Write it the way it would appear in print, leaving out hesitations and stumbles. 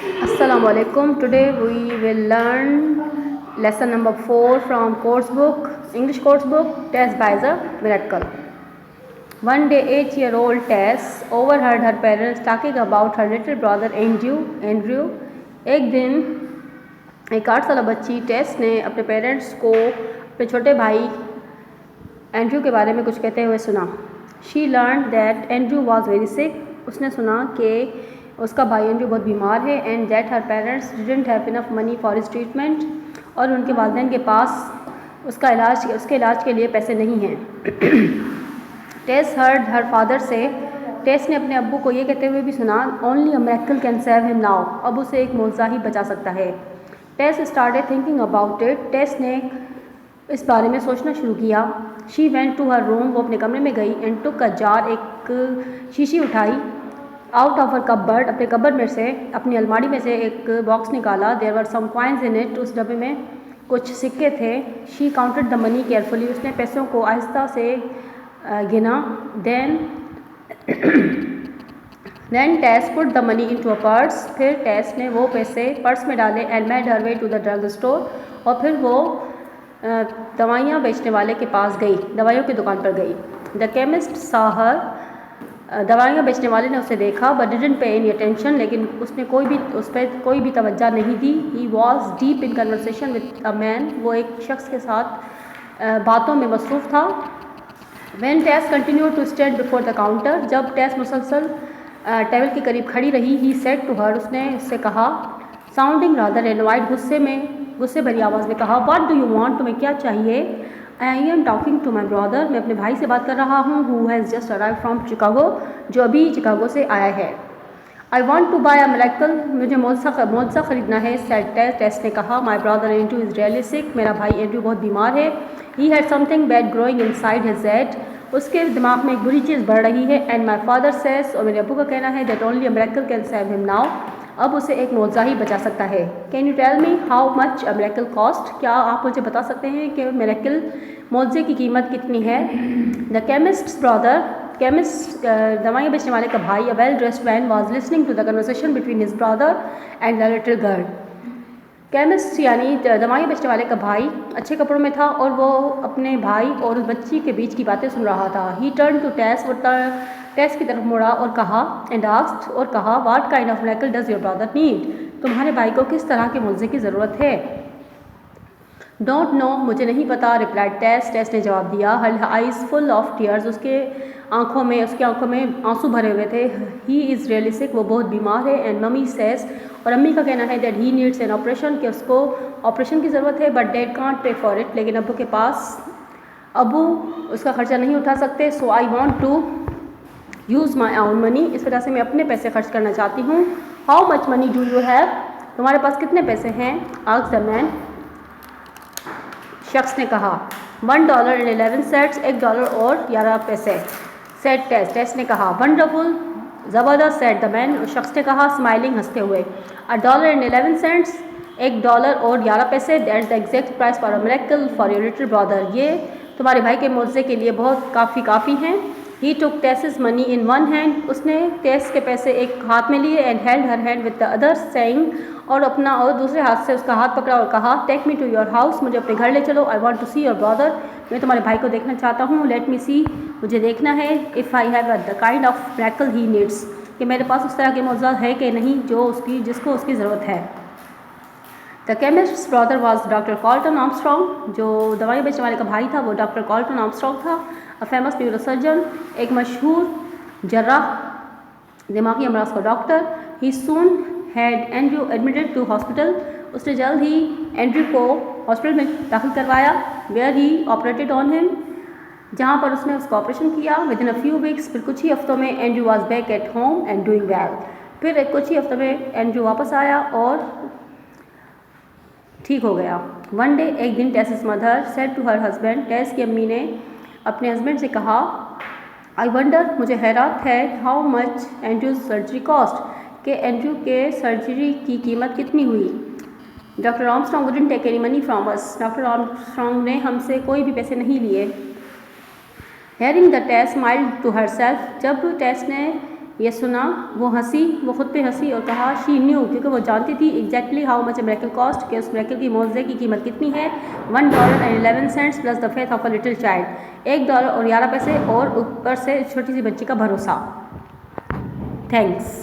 Assalamu alaikum. Today we will learn lesson number 4 from English course book, Tess by the Miracle. One day 8-year-old Tess overheard her parents talking about her little brother Andrew. एक दिन एक 8 साल बच्ची टेस ने अपने parents को अपने छोटे भाई एंड्रू के बारे में कुछ कहते हुए सुना. She learn that Andrew was very sick. उसने सुना कि उसका भाई एंड्रू बहुत बीमार है and that her parents didn't have enough money for his treatment. और उनके वालिदैन के पास उसके इलाज के लिए पैसे नहीं हैं. टेस हर्ड हर फादर से. टेस ने अपने अब्बू को ये कहते हुए भी सुना, only a miracle can save him now. अब उसे एक मौज़ा ही बचा सकता है. Tess started thinking about it. Tess ने इस बारे में सोचना शुरू किया. She went to her room. वो अपने कमरे में गई एंड टुक अ जार. एक शीशी उठाई. Out of her cupboard. अपने कबर्ड में से, अपनी अलमारी में से एक बॉक्स निकाला. There were some coins in it. उस डब्बे में कुछ सिक्के थे. She counted the money carefully. उसने पैसों को आहिस्ता से गिना. Then Tess put the money into a purse. फिर टेस ने वो पैसे पर्स में डाले and made her way to the drug store. और फिर वो दवाइयाँ बेचने वाले के पास गई, दवाइयों की दुकान पर गई. द केमिस्ट सा हर. दवाइयाँ बेचने वाले ने उसे देखा but didn't pay any attention. लेकिन उसने उस पर कोई भी तवज्जो नहीं दी. He was deep in conversation with a man. वो एक शख्स के साथ बातों में मसरूफ़ था. When Tess continue to stand before the counter. जब टेस मुसलसल टेबल के करीब खड़ी रही. He said to her. उसने उससे कहा, साउंडिंग रादर एनवाइड, गुस्से भरी आवाज़ में कहा, व्हाट डू यू वांट. तुम्हें क्या चाहिए. I am talking to my brother. मैं अपने भाई से बात कर रहा हूँ. Who has just arrive from Chicago. जो अभी चिकागो से आया है. I want to buy a miracle. मुझे मुआवजा ख़रीदना है. सेड टेस ने कहा. My brother Andrew is really sick. मेरा भाई एंड्रू बहुत बीमार है. He had something bad growing inside his head. उसके दिमाग में एक बुरी चीज़ बढ़ रही है. एंड माई फादर सेज, और मेरे अब्बू का कहना है, that only a miracle can save him now. अब उसे एक मुआवजा ही बचा सकता है. Can you tell me how much a miracle cost. क्या आप मुझे बता सकते हैं कि मिरेकल मुआवजे की कीमत कितनी है. The chemist's brother. केमिस्ट दवाइयाँ बेचने वाले का भाई, a well dressed man, was listening to the conversation between his brother and the little girl. Chemist यानी दवाइयाँ बेचने वाले का भाई अच्छे कपड़ों में था और वो अपने भाई और उस बच्ची के बीच की बातें सुन रहा था. ही टर्न टू टेस. वो टेस की तरफ मुड़ा और कहा, एंड आस्क्ड, और कहा, what kind of miracle does your brother need. तुम्हारे भाई को किस तरह के मुआवजे की ज़रूरत है. डोंट नो, मुझे नहीं पता. रिप्लाइड टेस. टेस ने जवाब दिया. हर आइज़ फुल ऑफ टीयर्स. उसकी आंखों में आंसू भरे हुए थे. ही इज़ रियली सिक. वो बहुत बीमार है. एंड मम्मी सेज, और अम्मी का कहना है, that he needs an operation, कि उसको ऑपरेशन की ज़रूरत है. But dad can't pay for it. लेकिन अब्बू उसका खर्चा नहीं उठा सकते. So I want to use my own money. इस वजह से मैं अपने पैसे खर्च करना चाहती हूँ. How much money do you have. तुम्हारे पास कितने पैसे हैं. Asked the man. शख्स ने कहा. $1.11. $1 और 11 पैसे. सेड टेस. टेस ने कहा. वंडरफुल, ज़बरदस्त. Said the man. उस शख्स ने कहा, स्माइलिंग, हंसते हुए. $1.11. $1 और 11 पैसे. That's the exact price for a miracle for your little brother. ये तुम्हारे भाई के मुआवजे के लिए बहुत काफ़ी हैं. He took Tess's money in one hand. उसने टेस के पैसे एक हाथ में लिए and held her hand with the other, saying, और दूसरे हाथ से उसका हाथ पकड़ा और कहा, take me to your house. मुझे अपने घर ले चलो. I want to see your brother. मैं तुम्हारे भाई को देखना चाहता हूँ. Let me see. मुझे देखना है. If I have the kind of miracle he needs. कि मेरे पास उस तरह के मुआवजा है कि नहीं जिसको उसकी ज़रूरत है. The chemist's brother was doctor Colton Armstrong. जो दवाई बेचने वाले का भाई था वो डॉक्टर कॉल्टन आर्मस्ट्रॉन्ग था. A famous neurosurgeon. एक मशहूर जर्राह, दिमागी अमराज का doctor. He soon had Andrew admitted to hospital. उसने जल्द ही एंड्रू को हॉस्पिटल में दाखिल करवाया. Where he operated on him. जहाँ पर उसने उसका ऑपरेशन किया. Within a few weeks. फिर कुछ ही हफ्तों में Andrew was back at home and doing well. फिर कुछ ही हफ्तों में एंड्रू वापस आया और ठीक हो गया. वन डे, एक दिन, Tess's mother said to her husband. Tess की अम्मी ने अपने हस्बैंड से कहा, आई वंडर, मुझे हैरात है, how much Andrew's surgery cost, कि एंड्रू के सर्जरी की कीमत कितनी हुई. Doctor Armstrong wouldn't take any money from us. Doctor Armstrong ने हमसे कोई भी पैसे नहीं लिए. Hearing the Tess smiled to herself. जब टेस ने ये सुना, वो हंसी, वो खुद पे हंसी और कहा शी न्यू, क्योंकि वो जानती थी exactly how much miracle cost, कि उस मिरेकल की मौजज़े की कीमत कितनी है। $1.11 plus the faith of a little child, $1 और 11 पैसे और ऊपर से छोटी सी बच्ची का भरोसा। थैंक्स।